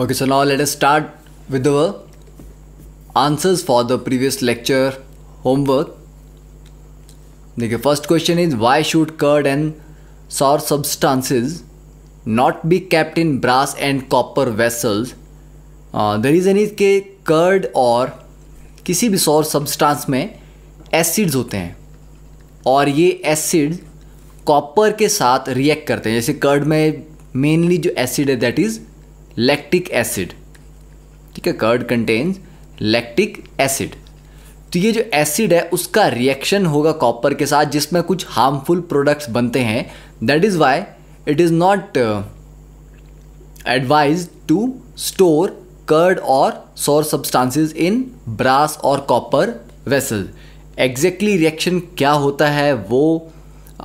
Okay, so now let us start with the answers for the previous lecture homework. देखिए, first question is why should curd and sour substances not be kept in brass and copper vessels? The reason is कि curd और किसी भी सौर substance में acids होते हैं और ये एसिड कॉपर के साथ रिएक्ट करते हैं. जैसे कर्ड में मेनली जो एसिड है दैट इज लैक्टिक एसिड. ठीक है, कर्ड कंटेन्स लैक्टिक एसिड. तो ये जो एसिड है उसका रिएक्शन होगा कॉपर के साथ जिसमें कुछ हार्मफुल प्रोडक्ट्स बनते हैं. That is why it is not advised to store curd और सौर सब्सटेंसेस इन ब्रास और कॉपर वेसल. एग्जैक्टली रिएक्शन क्या होता है वो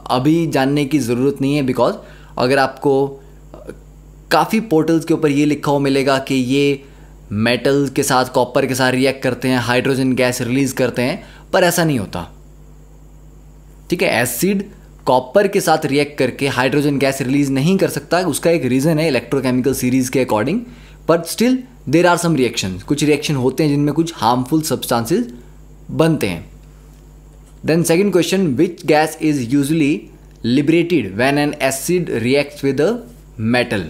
अभी जानने की ज़रूरत नहीं है, बिकॉज अगर आपको काफ़ी पोर्टल्स के ऊपर ये लिखा हुआ मिलेगा कि ये मेटल के साथ कॉपर के साथ रिएक्ट करते हैं, हाइड्रोजन गैस रिलीज़ करते हैं, पर ऐसा नहीं होता. ठीक है, एसिड कॉपर के साथ रिएक्ट करके हाइड्रोजन गैस रिलीज़ नहीं कर सकता. उसका एक रीज़न है इलेक्ट्रोकेमिकल सीरीज़ के according, but still there are some reaction. कुछ रिएक्शन होते हैं जिनमें कुछ हार्मफुल सब्सटेंसेस बनते हैं. Then second question, which gas is usually liberated when an acid reacts with a metal.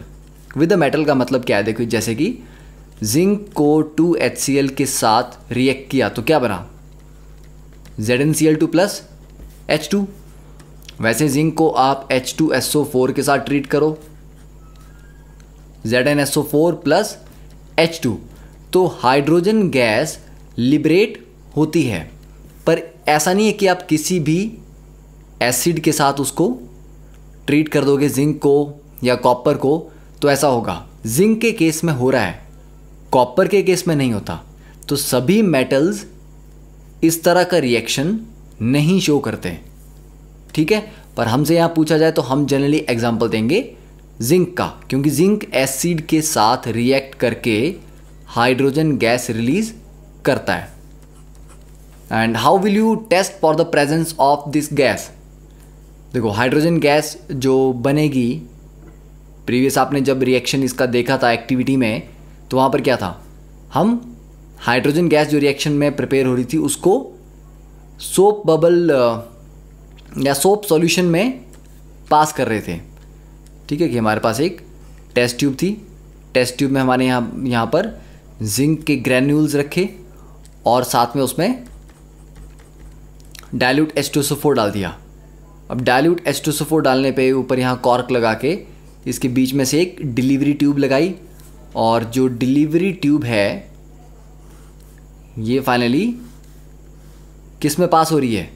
With a metal का मतलब क्या है? देखो, जैसे कि जिंक को 2HCl के साथ रिएक्ट किया तो क्या बना? ZnCl2 plus H2. वैसे जिंक को आप H2SO4 के साथ ट्रीट करो, ZnSO4 प्लस H2, तो हाइड्रोजन गैस लिबरेट होती है. पर ऐसा नहीं है कि आप किसी भी एसिड के साथ उसको ट्रीट कर दोगे, जिंक को या कॉपर को, तो ऐसा होगा. जिंक के केस में हो रहा है, कॉपर के केस में नहीं होता. तो सभी मेटल्स इस तरह का रिएक्शन नहीं शो करते. ठीक है, पर हमसे यहाँ पूछा जाए तो हम जनरली एग्जांपल देंगे जिंक का, क्योंकि जिंक एसिड के साथ रिएक्ट करके हाइड्रोजन गैस रिलीज करता है. And how will you test for the presence of this gas? देखो, हाइड्रोजन गैस जो बनेगी, प्रीवियस आपने जब रिएक्शन इसका देखा था एक्टिविटी में, तो वहाँ पर क्या था? हम हाइड्रोजन गैस जो रिएक्शन में प्रिपेयर हो रही थी उसको सोप बबल या सोप सॉल्यूशन में पास कर रहे थे. ठीक है, कि हमारे पास एक टेस्ट ट्यूब थी. टेस्ट ट्यूब में हमारे यहाँ पर जिंक के ग्रैन्यूल्स रखे और साथ में उसमें डाइल्यूट H2SO4 डाल दिया. अब डाइल्यूट H2SO4 डालने पे ऊपर यहाँ कॉर्क लगा के इसके बीच में से एक डिलीवरी ट्यूब लगाई, और जो डिलीवरी ट्यूब है ये फाइनली किस में पास हो रही है?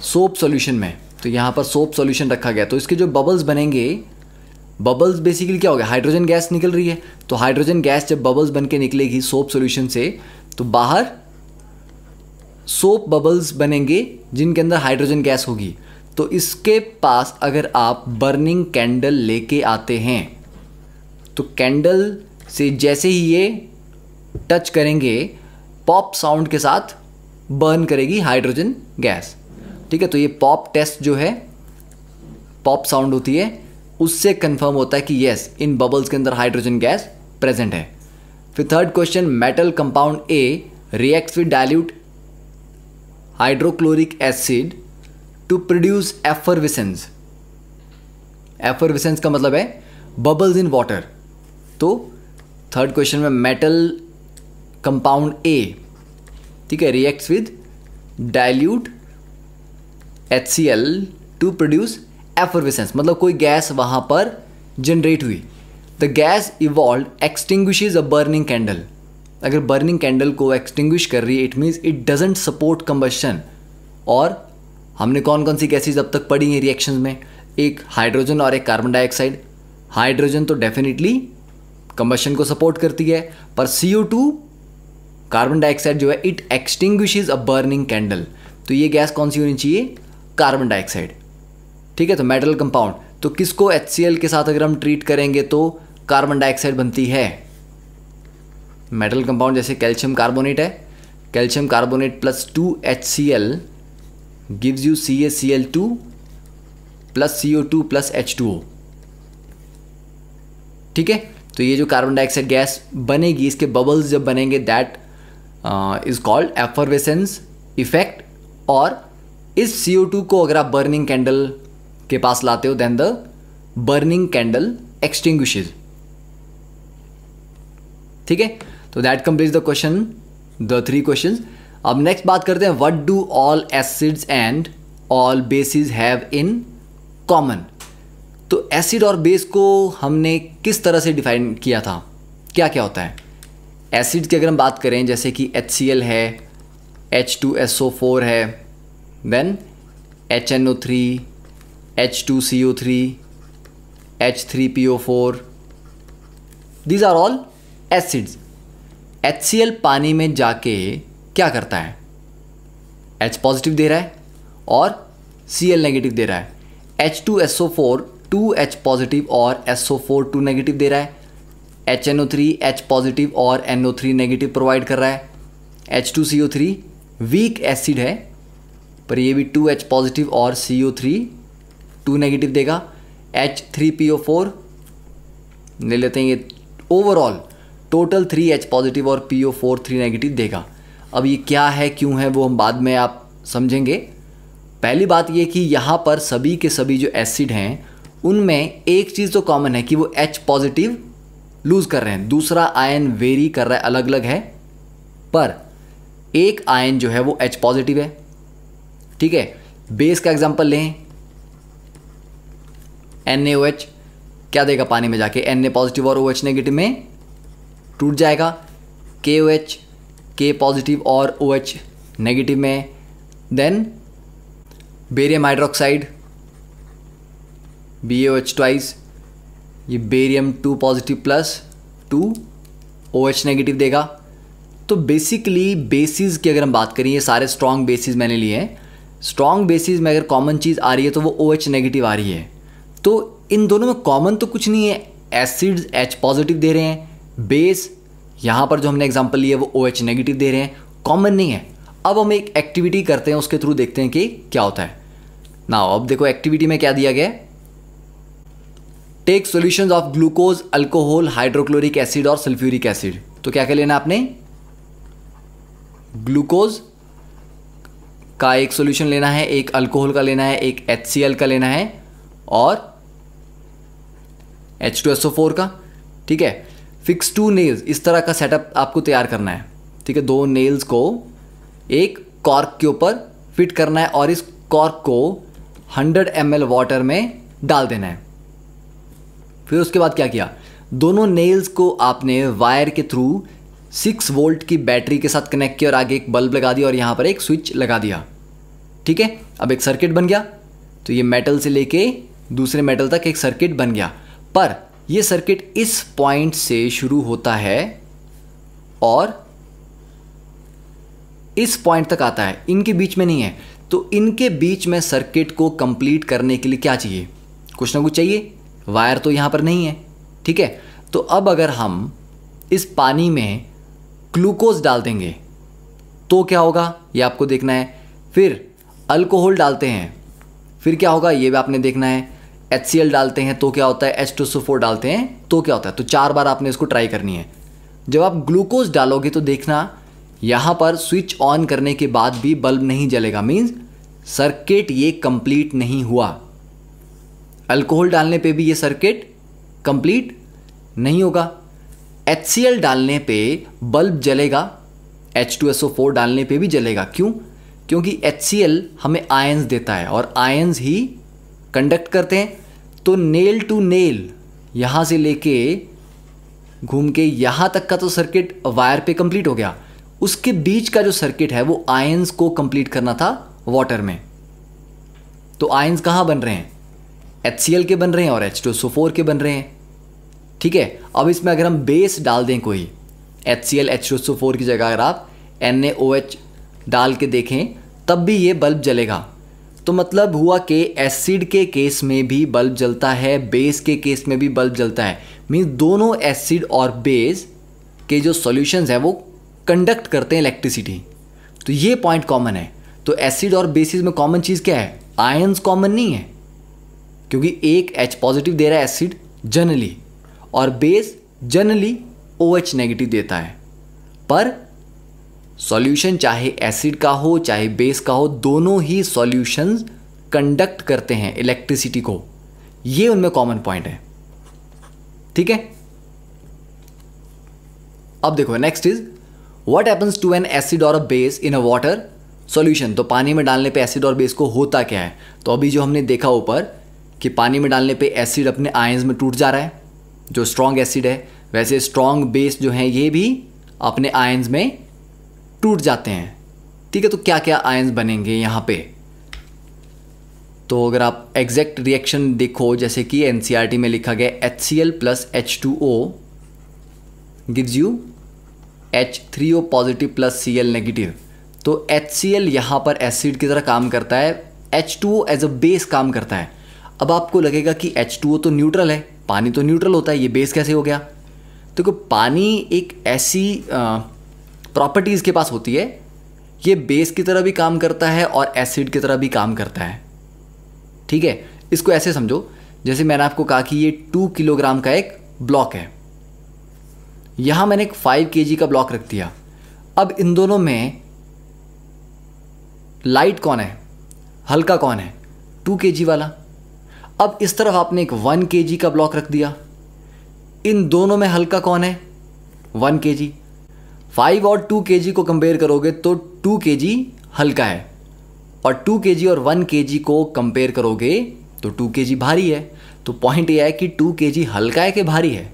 सोप सॉल्यूशन में. तो यहाँ पर सोप सॉल्यूशन रखा गया, तो इसके जो बबल्स बनेंगे, बबल्स बेसिकली क्या हो गया? हाइड्रोजन गैस निकल रही है. तो हाइड्रोजन गैस जब बबल्स बन के निकलेगी सोप सॉल्यूशन से, तो बाहर सोप बबल्स बनेंगे जिनके अंदर हाइड्रोजन गैस होगी. तो इसके पास अगर आप बर्निंग कैंडल लेके आते हैं तो कैंडल से जैसे ही ये टच करेंगे पॉप साउंड के साथ बर्न करेगी हाइड्रोजन गैस. ठीक है, तो ये पॉप टेस्ट जो है, पॉप साउंड होती है, उससे कंफर्म होता है कि यस, इन बबल्स के अंदर हाइड्रोजन गैस प्रेजेंट है. फिर third question, metal compound A reacts with dilute hydrochloric acid to produce effervescence. Effervescence का मतलब है बबल्स इन वाटर. तो थर्ड क्वेश्चन में मेटल कंपाउंड ए, ठीक है, reacts with dilute HCl to produce effervescence, मतलब कोई गैस वहां पर जनरेट हुई. The gas evolve extinguishes a burning candle. अगर बर्निंग कैंडल को एक्सटिंग्विश कर रही है, it means it doesn't support combustion. और हमने कौन कौन सी गैसेज अब तक पढ़ी हैं रिएक्शंस में? एक हाइड्रोजन और एक कार्बन डाइऑक्साइड. हाइड्रोजन तो डेफिनेटली कंबशन को सपोर्ट करती है, पर CO2 कार्बन डाइऑक्साइड जो है इट एक्सटिंग्विशेज अ बर्निंग कैंडल. तो ये गैस कौन सी होनी चाहिए? Carbon dioxide. ठीक है, तो मेटल कंपाउंड, तो किसको HCl के साथ अगर हम ट्रीट करेंगे तो कार्बन डाइऑक्साइड बनती है. मेटल कंपाउंड जैसे कैल्शियम कार्बोनेट है, calcium carbonate plus 2HCl gives you CaCl2 plus CO2 plus H2O. ठीक है, तो ये जो कार्बन डाइऑक्साइड गैस बनेगी, इसके बबल्स जब बनेंगे, दैट इज कॉल्ड एफर्वेसेंस इफेक्ट। और इस CO2 को अगर आप बर्निंग कैंडल के पास लाते हो, देन द बर्निंग कैंडल एक्सटिंग्विशेज। ठीक है, तो that completes the question, the 3 questions. अब नेक्स्ट बात करते हैं, what do all acids and all basis have in common. तो एसिड और बेस को हमने किस तरह से डिफाइन किया था, क्या क्या होता है। एसिड की अगर हम बात करें, जैसे कि HCl है, H2SO4 है, then HNO3, H2CO3, H3PO4, these are all acids. HCl पानी में जाके क्या करता है, H पॉजिटिव दे रहा है और Cl नेगेटिव दे रहा है। H2SO4 2H पॉजिटिव और SO4 2 नेगेटिव दे रहा है। HNO3 H पॉजिटिव और NO3 नेगेटिव प्रोवाइड कर रहा है। H2CO3 वीक एसिड है, पर ये भी 2H पॉजिटिव और CO3 2 नेगेटिव देगा। H3PO4 ले लेते हैं, ये ओवरऑल टोटल 3H पॉजिटिव और PO4 3 नेगेटिव देगा। अब ये क्या है, क्यों है, वो हम बाद में आप समझेंगे। पहली बात ये कि यहाँ पर सभी के सभी जो एसिड हैं उनमें एक चीज़ तो कॉमन है कि वो H पॉजिटिव लूज़ कर रहे हैं, दूसरा आयन वेरी कर रहा है, अलग अलग है, पर एक आयन जो है वो H पॉजिटिव है। ठीक है, बेस का एग्जांपल लें, NaOH क्या देगा पानी में जाके, Na पॉजिटिव और OH नेगेटिव में टूट जाएगा। KOH K पॉजिटिव और OH नेगेटिव में। Then barium hydroxide BaOH twice, ये barium 2 positive plus 2 OH negative देगा। तो बेसिकली बेसिस की अगर हम बात करें, ये सारे स्ट्रॉन्ग बेसिस मैंने लिए हैं। स्ट्रॉन्ग बेसिस में अगर कॉमन चीज़ आ रही है तो वो OH नेगेटिव आ रही है। तो इन दोनों में कॉमन तो कुछ नहीं है, एसिड्स H पॉजिटिव दे रहे हैं, बेस यहाँ पर जो हमने एग्जांपल लिया वो OH नेगेटिव दे रहे हैं, कॉमन नहीं है। अब हम एक एक्टिविटी करते हैं, उसके थ्रू देखते हैं कि क्या होता है। नाउ अब देखो एक्टिविटी में क्या दिया गया है, take solutions of glucose, alcohol, hydrochloric acid और सल्फ्यूरिक एसिड। तो क्या क्या लेना आपने, ग्लूकोज का एक सॉल्यूशन लेना है, एक अल्कोहल का लेना है, एक HCl का लेना है और H2SO4 का। ठीक है, फिक्स 2 नेल्स, इस तरह का सेटअप आपको तैयार करना है। ठीक है, 2 नेल्स को एक कॉर्क के ऊपर फिट करना है और इस कॉर्क को 100 ml वाटर में डाल देना है। फिर उसके बाद क्या किया, दोनों नेल्स को आपने वायर के थ्रू 6 वोल्ट की बैटरी के साथ कनेक्ट किया और आगे एक बल्ब लगा दिया और यहाँ पर एक स्विच लगा दिया। ठीक है, अब एक सर्किट बन गया। तो ये मेटल से लेके दूसरे मेटल तक एक सर्किट बन गया, पर ये सर्किट इस पॉइंट से शुरू होता है और इस पॉइंट तक आता है, इनके बीच में नहीं है। तो इनके बीच में सर्किट को कंप्लीट करने के लिए क्या चाहिए, कुछ ना कुछ चाहिए, वायर तो यहाँ पर नहीं है। ठीक है, तो अब अगर हम इस पानी में ग्लूकोज डाल देंगे तो क्या होगा, ये आपको देखना है। फिर अल्कोहल डालते हैं, फिर क्या होगा ये भी आपने देखना है। HCl डालते हैं तो क्या होता है, H2SO4 डालते हैं तो क्या होता है। तो 4 बार आपने इसको ट्राई करनी है। जब आप ग्लूकोज डालोगे तो देखना यहाँ पर स्विच ऑन करने के बाद भी बल्ब नहीं जलेगा, मीन्स सर्किट ये कंप्लीट नहीं हुआ। अल्कोहल डालने पे भी ये सर्किट कंप्लीट नहीं होगा। HCl डालने पे बल्ब जलेगा, H2SO4 डालने पे भी जलेगा। क्यों, क्योंकि HCl हमें आयंस देता है और आयंस ही कंडक्ट करते हैं। तो नेल टू नेल यहाँ से लेके घूम के यहाँ तक का तो सर्किट वायर पे कंप्लीट हो गया, उसके बीच का जो सर्किट है वो आयंस को कंप्लीट करना था वाटर में। तो आयंस कहाँ बन रहे हैं, HCl के बन रहे हैं और H2SO4 के बन रहे हैं। ठीक है, अब इसमें अगर हम बेस डाल दें कोई, HCl H2SO4 की जगह अगर आप NaOH डाल के देखें तब भी ये बल्ब जलेगा। तो मतलब हुआ कि एसिड के केस में भी बल्ब जलता है, बेस के केस में भी बल्ब जलता है। मीन्स दोनों एसिड और बेस के जो सॉल्यूशंस हैं वो कंडक्ट करते हैं इलेक्ट्रिसिटी। तो ये पॉइंट कॉमन है। तो एसिड और बेसिस में कॉमन चीज़ क्या है, आयंस कॉमन नहीं है, क्योंकि एक H पॉजिटिव दे रहा है एसिड जनरली और बेस जनरली OH नेगेटिव देता है, पर सॉल्यूशन चाहे एसिड का हो चाहे बेस का हो, दोनों ही सॉल्यूशंस कंडक्ट करते हैं इलेक्ट्रिसिटी को। ये उनमें कॉमन पॉइंट है, ठीक है। अब देखो next is what happens to an acid और a base in a water solution. तो पानी में डालने पे एसिड और बेस को होता क्या है। तो अभी जो हमने देखा ऊपर कि पानी में डालने पे एसिड अपने आयंस में टूट जा रहा है, जो स्ट्रॉन्ग एसिड है, वैसे स्ट्रॉन्ग बेस जो है ये भी अपने आयंस में टूट जाते हैं, ठीक है। तो क्या क्या आयंस बनेंगे यहाँ पे। तो अगर आप एग्जैक्ट रिएक्शन देखो, जैसे कि NCERT में लिखा गया HCl plus H2O gives you H3O positive plus Cl negative. तो HCl यहाँ पर एसिड की तरह काम करता है, H2O एज अ बेस काम करता है। अब आपको लगेगा कि H2O तो न्यूट्रल है, पानी तो न्यूट्रल होता है, ये बेस कैसे हो गया। तो पानी एक ऐसी प्रॉपर्टीज़ के पास होती है, ये बेस की तरह भी काम करता है और एसिड की तरह भी काम करता है, ठीक है। इसको ऐसे समझो, जैसे मैंने आपको कहा कि ये 2 किलोग्राम का एक ब्लॉक है, यहाँ मैंने एक 5 kg का ब्लॉक रख दिया। अब इन दोनों में लाइट कौन है, हल्का कौन है, 2 kg वाला। अब इस तरफ आपने एक 1 kg का ब्लॉक रख दिया, इन दोनों में हल्का कौन है, 1 kg। 5 और 2 kg को कंपेयर करोगे तो 2 kg हल्का है, और 2 kg और 1 kg को कंपेयर करोगे तो 2 kg भारी है। तो पॉइंट ये है कि 2 kg हल्का है कि भारी है।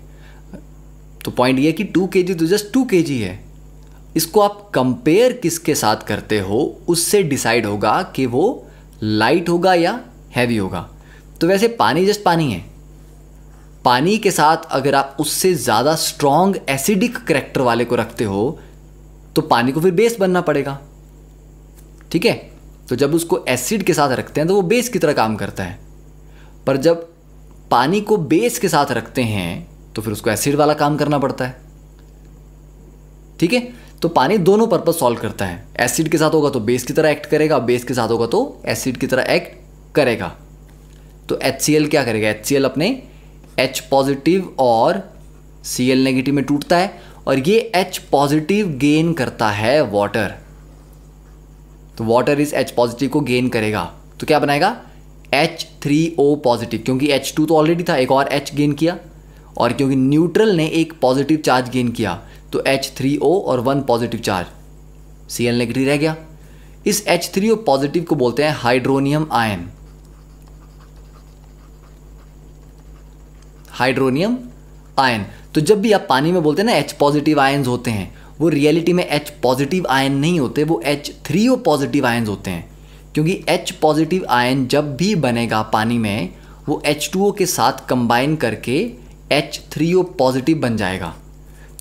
तो पॉइंट ये है कि 2 kg तो जस्ट 2 kg है। इसको आप कंपेयर किसके साथ करते हो उससे डिसाइड होगा कि वो लाइट होगा या हैवी होगा। तो वैसे पानी जस्ट पानी है, पानी के साथ अगर आप उससे ज़्यादा स्ट्रॉन्ग एसिडिक करैक्टर वाले को रखते हो तो पानी को फिर बेस बनना पड़ेगा, ठीक है। तो जब उसको एसिड के साथ रखते हैं तो वो बेस की तरह काम करता है, पर जब पानी को बेस के साथ रखते हैं तो फिर उसको एसिड वाला काम करना पड़ता है, ठीक है। तो पानी दोनों पर्पस सॉल्व करता है, एसिड के साथ होगा तो बेस की तरह एक्ट करेगा, बेस के साथ होगा तो एसिड की तरह एक्ट करेगा। तो HCl क्या करेगा, HCl अपने H पॉजिटिव और Cl नेगेटिव में टूटता है, और ये H पॉजिटिव गेन करता है वाटर। तो वाटर इस H पॉजिटिव को गेन करेगा, तो क्या बनाएगा, H3O पॉजिटिव, क्योंकि H2 तो ऑलरेडी था, एक और H गेन किया, और क्योंकि न्यूट्रल ने एक पॉजिटिव चार्ज गेन किया तो H3O और 1 पॉजिटिव चार्ज, Cl नेगेटिव रह गया। इस H3O पॉजिटिव को बोलते हैं हाइड्रोनियम आयन। Hydronium ion. तो जब भी आप पानी में बोलते हैं ना H पॉजिटिव आयन्स होते हैं, वो रियलिटी में H पॉजिटिव आयन नहीं होते, वो H3O पॉजिटिव आयन्स होते हैं। क्योंकि H पॉजिटिव आयन जब भी बनेगा पानी में, वो H2O के साथ कंबाइन करके H3O पॉजिटिव बन जाएगा।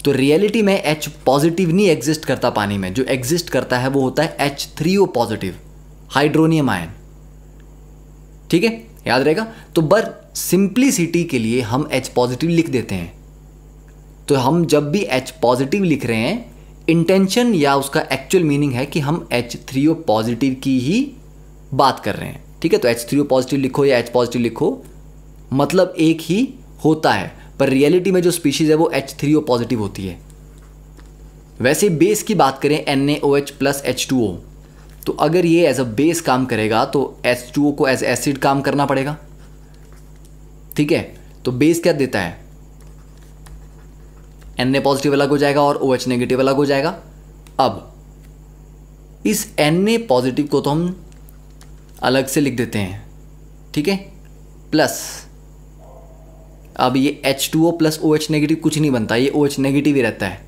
तो रियलिटी में H पॉजिटिव नहीं एग्जिस्ट करता पानी में, जो एग्जिस्ट करता है वो होता है H3O पॉजिटिव, हाइड्रोनियम आयन, ठीक है, याद रहेगा। तो बर सिंप्लिसिटी के लिए हम H पॉजिटिव लिख देते हैं। तो हम जब भी H पॉजिटिव लिख रहे हैं, इंटेंशन या उसका एक्चुअल मीनिंग है कि हम H3O पॉजिटिव की ही बात कर रहे हैं, ठीक है। तो H3O पॉजिटिव लिखो या H पॉजिटिव लिखो, मतलब एक ही होता है, पर रियलिटी में जो स्पीशीज है वो H3O पॉजिटिव होती है। वैसे बेस की बात करें NaOH प्लस H2O, तो अगर ये एज अ बेस काम करेगा तो H2O को एज एसिड काम करना पड़ेगा, ठीक है। तो बेस क्या देता है, Na पॉजिटिव अलग हो जाएगा और OH नेगेटिव अलग हो जाएगा। अब इस Na पॉजिटिव को तो हम अलग से लिख देते हैं, ठीक है, प्लस अब ये H2O प्लस OH नेगेटिव कुछ नहीं बनता, ये OH नेगेटिव ही रहता है।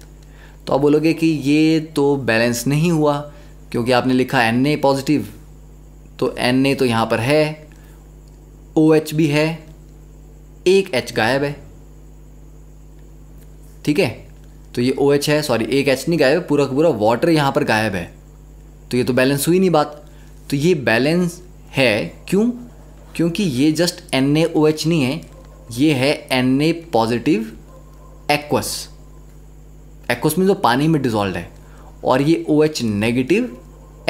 तो आप बोलोगे कि ये तो बैलेंस नहीं हुआ, क्योंकि आपने लिखा Na पॉजिटिव, तो Na तो यहाँ पर है, OH भी है, एक H गायब है, ठीक है। तो ये OH है, सॉरी एक H नहीं गायब है, पूरा का पूरा वाटर यहाँ पर गायब है। तो ये तो बैलेंस हुई नहीं बात। तो ये बैलेंस है क्यों, क्योंकि ये जस्ट NaOH नहीं है, ये है Na पॉजिटिव एक्वस। एक्वस में जो पानी में डिजॉल्व है, और ये OH नेगेटिव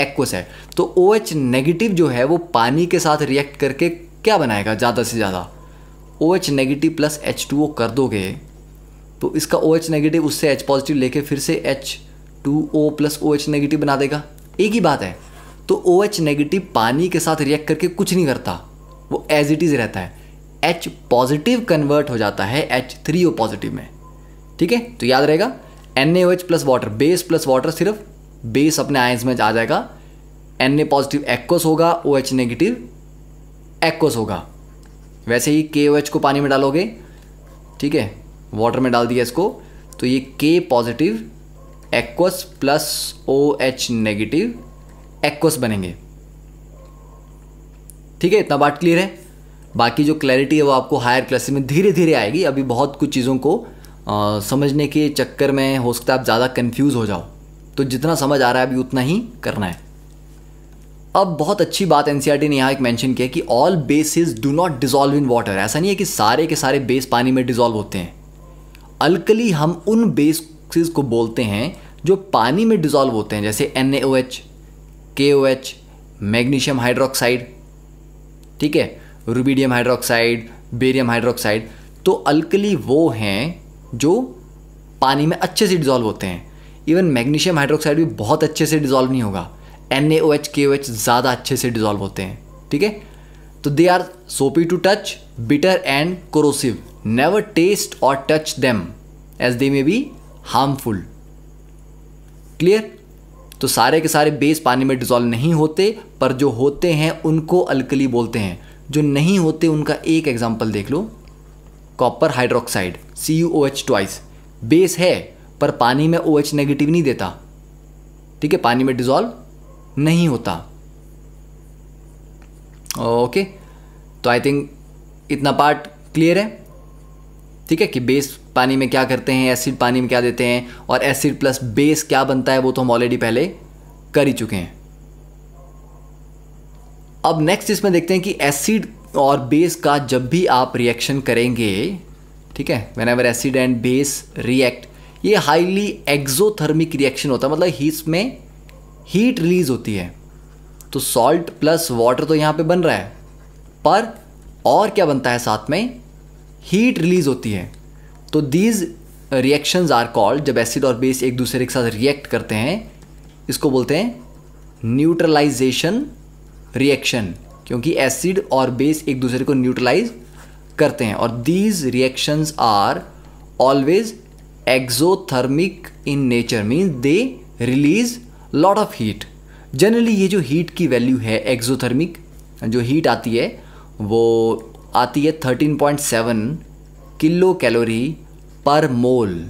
एक्वस है। तो OH नेगेटिव जो है वो पानी के साथ रिएक्ट करके क्या बनाएगा, ज़्यादा से ज़्यादा OH नेगेटिव प्लस H2O कर दोगे तो इसका OH नेगेटिव उससे H पॉजिटिव लेके फिर से H2O प्लस OH नेगेटिव बना देगा, एक ही बात है। तो OH नेगेटिव पानी के साथ रिएक्ट करके कुछ नहीं करता, वो एज इट इज़ रहता है। H पॉजिटिव कन्वर्ट हो जाता है H3O पॉजिटिव में, ठीक है। तो याद रहेगा NaOH plus water, base plus water, सिर्फ बेस अपने आयंस में आ जाएगा। Na पॉजिटिव एक्वस होगा, OH नेगेटिव एक्वस होगा। वैसे ही KOH को पानी में डालोगे, ठीक है, वाटर में डाल दिया इसको, तो ये K positive aqueous plus OH negative aqueous बनेंगे, ठीक है। इतना बात क्लियर है। बाकी जो क्लैरिटी है वो आपको हायर क्लासेस में धीरे धीरे आएगी। अभी बहुत कुछ चीज़ों को समझने के चक्कर में हो सकता है आप ज़्यादा कंफ्यूज हो जाओ, तो जितना समझ आ रहा है अभी उतना ही करना है। अब बहुत अच्छी बात एनसीईआरटी ने यहाँ एक मेंशन किया कि all basis do not dissolve in water. ऐसा नहीं है कि सारे के सारे बेस पानी में डिजॉल्व होते हैं। अल्कली हम उन बेसिस को बोलते हैं जो पानी में डिजॉल्व होते हैं, जैसे NaOH, KOH, मैग्नीशियम हाइड्रोक्साइड, ठीक है, रुबिडियम हाइड्रोक्साइड, बेरियम हाइड्रोक्साइड। तो अल्कली वो हैं जो पानी में अच्छे से डिजॉल्व होते हैं। इवन मैग्नीशियम हाइड्रोक्साइड भी बहुत अच्छे से डिजॉल्व नहीं होगा, NaOH, KOH ज़्यादा अच्छे से डिजॉल्व होते हैं, ठीक है। तो they are soapy to touch, bitter and corrosive, never taste और touch them as they may be harmful. Clear. तो सारे के सारे बेस पानी में डिजॉल्व नहीं होते, पर जो होते हैं उनको अल्कली बोलते हैं। जो नहीं होते उनका एक एग्जांपल देख लो, copper hydroxide CuOH twice, base है पर पानी में OH नेगेटिव नहीं देता, ठीक है, पानी में डिजॉल्व नहीं होता। ओके, तो आई थिंक इतना पार्ट क्लियर है, ठीक है, कि बेस पानी में क्या करते हैं, एसिड पानी में क्या देते हैं, और एसिड प्लस बेस क्या बनता है वो तो हम ऑलरेडी पहले कर ही चुके हैं। अब नेक्स्ट इसमें देखते हैं कि एसिड और बेस का जब भी आप रिएक्शन करेंगे, ठीक है, whenever acid and base react, ये हाईली एक्सोथर्मिक रिएक्शन होता है, मतलब इसमें हीट रिलीज होती है। तो सॉल्ट प्लस वाटर तो यहाँ पे बन रहा है, पर और क्या बनता है साथ में, हीट रिलीज होती है। तो दीज रिएक्शंस आर कॉल्ड, जब एसिड और बेस एक दूसरे के साथ रिएक्ट करते हैं, इसको बोलते हैं न्यूट्रलाइजेशन रिएक्शन, क्योंकि एसिड और बेस एक दूसरे को न्यूट्रलाइज करते हैं। और these reactions are always exothermic in nature, means they release lot of heat. Generally ये जो हीट की वैल्यू है, एक्सोथर्मिक जो हीट आती है वो आती है 13.7 किलो कैलोरी पर मोल,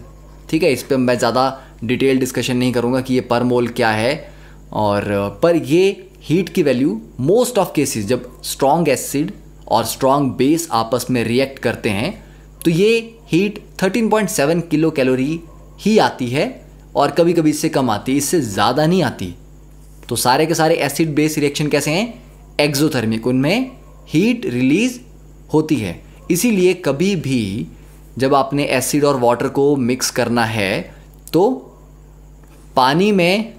ठीक है। इस पर मैं ज़्यादा डिटेल डिस्कशन नहीं करूँगा कि ये पर मोल क्या है, और पर ये हीट की वैल्यू मोस्ट ऑफ केसेस जब स्ट्रॉन्ग एसिड और स्ट्रॉन्ग बेस आपस में रिएक्ट करते हैं तो ये हीट 13.7 किलो कैलोरी ही आती है, और कभी कभी इससे कम आती है, इससे ज़्यादा नहीं आती। तो सारे के सारे एसिड बेस रिएक्शन कैसे हैं, एक्सोथर्मिक, उनमें हीट रिलीज होती है। इसीलिए कभी भी जब आपने एसिड और वाटर को मिक्स करना है तो पानी में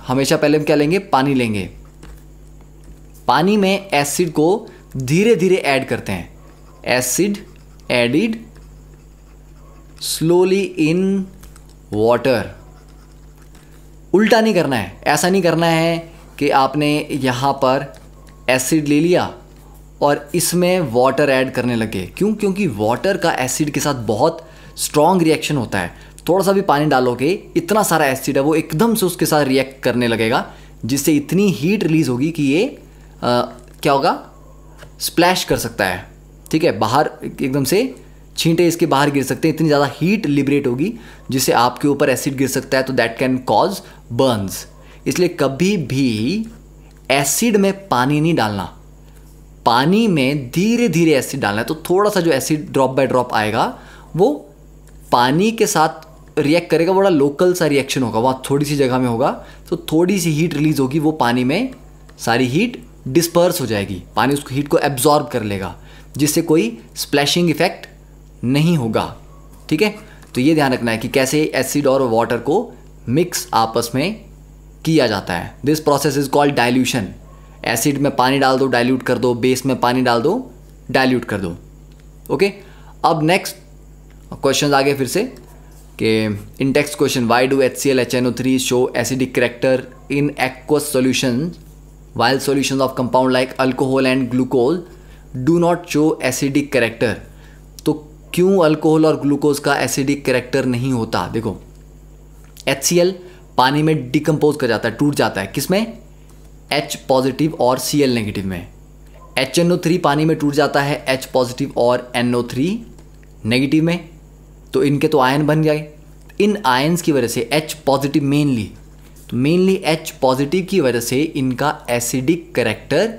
हमेशा पहले हम क्या लेंगे, पानी लेंगे। पानी में एसिड को धीरे धीरे ऐड करते हैं, acid added slowly in water. उल्टा नहीं करना है, ऐसा नहीं करना है कि आपने यहाँ पर एसिड ले लिया और इसमें वाटर ऐड करने लगे। क्यों? क्योंकि वाटर का एसिड के साथ बहुत स्ट्रॉन्ग रिएक्शन होता है। थोड़ा सा भी पानी डालोगे, इतना सारा एसिड है वो एकदम से उसके साथ रिएक्ट करने लगेगा, जिससे इतनी हीट रिलीज होगी कि ये क्या होगा, स्प्लैश कर सकता है, ठीक है, बाहर एकदम से छींटे इसके बाहर गिर सकते हैं। इतनी ज़्यादा हीट लिबरेट होगी जिससे आपके ऊपर एसिड गिर सकता है, तो दैट कैन कॉज बर्न्स। इसलिए कभी भी एसिड में पानी नहीं डालना, पानी में धीरे धीरे एसिड डालना है। तो थोड़ा सा जो एसिड ड्रॉप बाय ड्रॉप आएगा वो पानी के साथ रिएक्ट करेगा, बड़ा लोकल सा रिएक्शन होगा, वहाँ थोड़ी सी जगह में होगा, तो थोड़ी सी हीट रिलीज होगी, वो पानी में सारी हीट डिस्पर्स हो जाएगी, पानी उसको हीट को एब्जॉर्ब कर लेगा, जिससे कोई स्प्लैशिंग इफेक्ट नहीं होगा, ठीक है। तो ये ध्यान रखना है कि कैसे एसिड और वाटर को मिक्स आपस में किया जाता है। This process is called dilution. Acid में पानी डाल दो, डाइल्यूट कर दो, बेस में पानी डाल दो, डाइल्यूट कर दो, ओके। अब नेक्स्ट क्वेश्चन आगे फिर से कि in text question why do HCl HNO3 show acidic character in aqueous solution while solutions of compound like alcohol and glucose do not show acidic character। तो क्यों अल्कोहल और ग्लूकोज का acidic character नहीं होता? देखो HCl पानी में decompose कर जाता है, टूट जाता है, किस में? H पॉजिटिव और Cl नेगेटिव में। HNO3 पानी में टूट जाता है H पॉजिटिव और NO3 नेगेटिव में। तो इनके तो आयन बन गए। इन आयन्स की वजह से H positive mainly H positive की वजह से इनका एसिडिक करेक्टर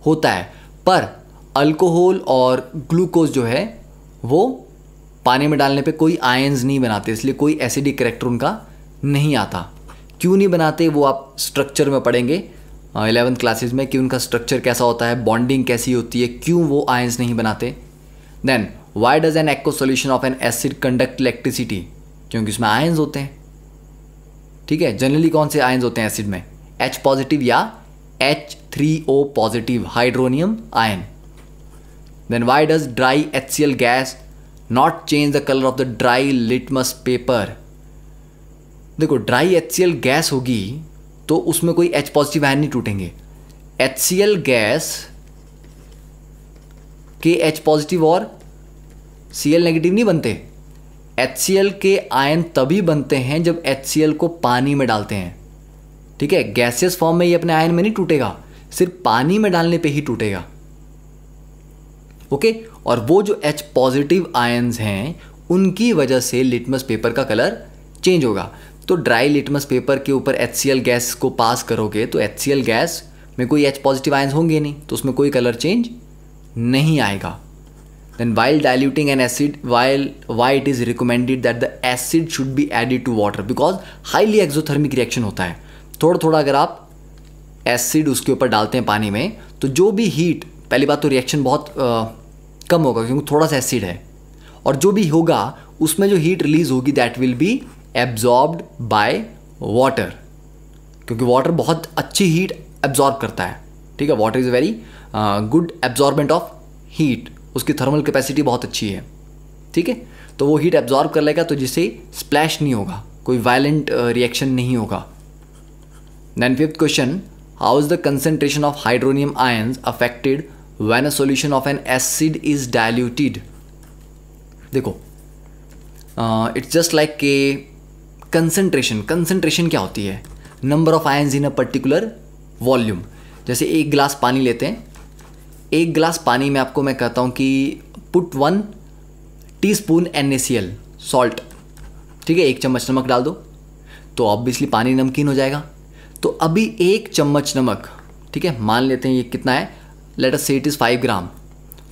होता है। पर अल्कोहल और ग्लूकोज जो है वो पानी में डालने पे कोई आयन्स नहीं बनाते, इसलिए कोई एसिडिक करेक्टर उनका नहीं आता। क्यों नहीं बनाते वो आप स्ट्रक्चर में पढ़ेंगे 11th क्लासेस में कि उनका स्ट्रक्चर कैसा होता है, बॉन्डिंग कैसी होती है, क्यों वो आयन्स नहीं बनाते। Then why does an aqueous solution of an acid conduct electricity? क्योंकि उसमें आयन्स होते हैं। ठीक है, जनरली कौन से आयन्स होते हैं एसिड में? H पॉजिटिव या H3O positive hydronium ion. Then why does dry HCl gas not change the colour of the dry litmus paper? देखो ड्राई HCl गैस होगी तो उसमें कोई H पॉजिटिव आयन नहीं टूटेंगे। HCl गैस के H पॉजिटिव और Cl नेगेटिव नहीं बनते। HCl के आयन तभी बनते हैं जब HCl को पानी में डालते हैं। ठीक है, गैसियस फॉर्म में ये अपने आयन में नहीं टूटेगा, सिर्फ पानी में डालने पे ही टूटेगा। ओके, और वो जो H पॉजिटिव आयन्स हैं उनकी वजह से लिटमस पेपर का कलर चेंज होगा। तो ड्राई लिटमस पेपर के ऊपर HCl गैस को पास करोगे तो HCl गैस में कोई H पॉजिटिव आयन्स होंगे नहीं, तो उसमें कोई कलर चेंज नहीं आएगा। Then while diluting an acid, why it is recommended that the acid should be added to water? Because highly exothermic reaction होता है। थोड़ा थोड़ा अगर आप एसिड उसके ऊपर डालते हैं पानी में तो जो भी हीट, पहली बात तो रिएक्शन बहुत कम होगा क्योंकि थोड़ा सा एसिड है, और जो भी होगा उसमें जो हीट रिलीज होगी that will be absorbed by water, क्योंकि वाटर बहुत अच्छी हीट एब्जॉर्ब करता है। ठीक है, water is very good absorbent of heat, उसकी थर्मल कैपेसिटी बहुत अच्छी है। ठीक है, तो वो हीट एब्जॉर्ब कर लेगा तो जिससे स्प्लैश नहीं होगा, कोई वायलेंट रिएक्शन नहीं होगा। Then fifth question, how is the concentration of hydronium ions affected when a solution of an acid is diluted? देखो इट्स जस्ट लाइक के कंसेंट्रेशन क्या होती है? Number of ions in a particular volume. जैसे एक गिलास पानी लेते हैं, एक गिलास पानी में आपको मैं कहता हूँ कि पुट 1 टीस्पून NaCl सॉल्ट। ठीक है, 1 चम्मच नमक डाल दो तो ऑब्वियसली पानी नमकीन हो जाएगा। तो अभी 1 चम्मच नमक, ठीक है, मान लेते हैं ये कितना है, लेट अस से it is 5 gram.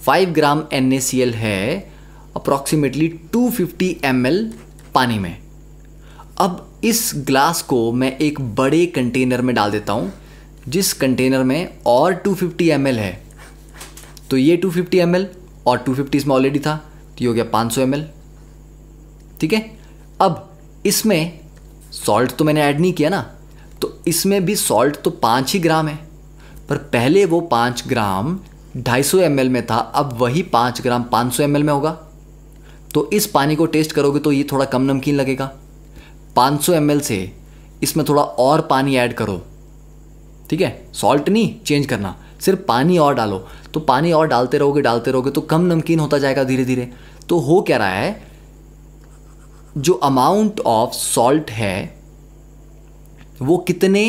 5 gram NaCl है अप्रॉक्सीमेटली 250 ml पानी में। अब इस ग्लास को मैं एक बड़े कंटेनर में डाल देता हूँ जिस कंटेनर में और 250 ml है, तो ये 250 ml और 250 इसमें ऑलरेडी था तो ये हो गया 500 ml। ठीक है, अब इसमें सॉल्ट तो मैंने ऐड नहीं किया ना, तो इसमें भी सॉल्ट तो 5 ही ग्राम है, पर पहले वो 5 ग्राम 250 ml में था, अब वही 5 ग्राम 500 ml में होगा। तो इस पानी को टेस्ट करोगे तो ये थोड़ा कम नमकीन लगेगा। 500 ml से इसमें थोड़ा और पानी ऐड करो। ठीक है, सॉल्ट नहीं चेंज करना, सिर्फ पानी और डालो, तो पानी और डालते रहोगे तो कम नमकीन होता जाएगा धीरे धीरे। तो हो क्या रहा है, जो अमाउंट ऑफ सॉल्ट है वो कितने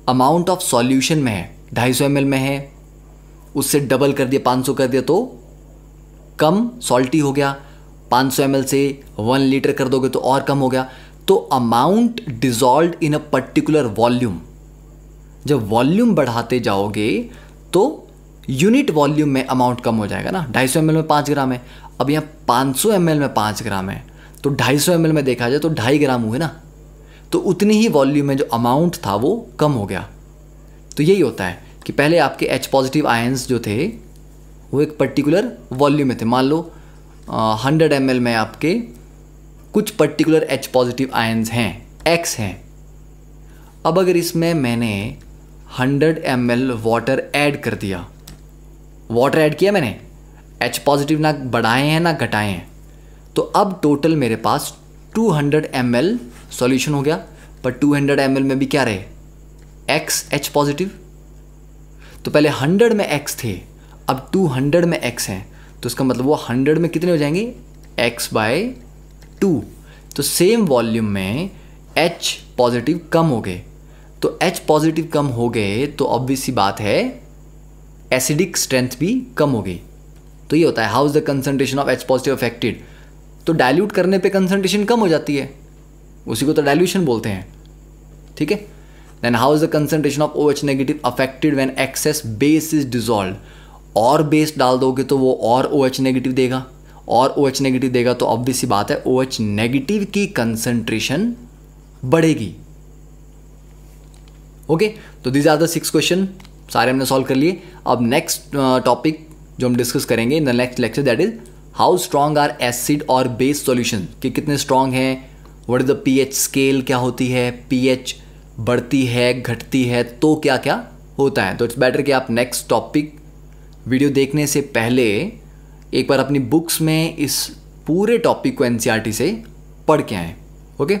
अमाउंट ऑफ सॉल्यूशन में है, 250 ml में है, उससे डबल कर दिया 500 कर दिया तो कम सॉल्टी हो गया। 500 ml से 1 लीटर कर दोगे तो और कम हो गया। तो amount dissolve in a particular volume, जब वॉल्यूम बढ़ाते जाओगे तो यूनिट वॉल्यूम में अमाउंट कम हो जाएगा ना। 250 ml में 5 ग्राम है, अब यहाँ 500 ml में 5 ग्राम है, तो 250 ml में देखा जाए तो 2.5 ग्राम हुए ना, तो उतनी ही वॉल्यूम में जो अमाउंट था वो कम हो गया। तो यही होता है कि पहले आपके H पॉजिटिव आयन्स जो थे वो एक पर्टिकुलर वॉल्यूम में थे। मान लो 100 ml में आपके कुछ पर्टिकुलर H पॉजिटिव आयन्स हैं, X हैं। अब अगर इसमें मैंने 100 ml वाटर ऐड कर दिया, वाटर ऐड किया मैंने, H पॉजिटिव ना बढ़ाए हैं ना घटाए हैं, तो अब टोटल मेरे पास 200 ml सॉल्यूशन हो गया, पर 200 ml में भी क्या रहे, एक्स एच पॉजिटिव। तो पहले 100 में x थे, अब 200 में x हैं, तो इसका मतलब वो 100 में कितने हो जाएंगे, x/2। तो सेम वॉल्यूम में H पॉजिटिव कम हो गए, तो H पॉजिटिव कम हो गए तो ऑब्वियस सी बात है एसिडिक स्ट्रेंथ भी कम हो गई। तो ये होता है how is the concentration of H positive affected. तो डाइल्यूट करने पे कंसंट्रेशन कम हो जाती है, उसी को तो डाइल्यूशन बोलते हैं, ठीक है। Then how is the concentration of OH negative affected when excess base is dissolve. और बेस डाल दोगे तो वो और OH नेगेटिव देगा, और OH नेगेटिव देगा तो ऑब्वियस सी बात है OH नेगेटिव की कंसंट्रेशन बढ़ेगी। ओके, तो दीज आर द 6 क्वेश्चन, सारे हमने सॉल्व कर लिए। अब नेक्स्ट टॉपिक जो हम डिस्कस करेंगे in the next lecture, that is how strong are acid और बेस सॉल्यूशन, कि कितने स्ट्रॉन्ग हैं, what is the pH scale, क्या होती है, पीएच बढ़ती है घटती है तो क्या क्या होता है। तो इट्स बेटर कि आप नेक्स्ट टॉपिक वीडियो देखने से पहले एक बार अपनी बुक्स में इस पूरे टॉपिक को एनसीईआरटी से पढ़ के आएँ। ओके।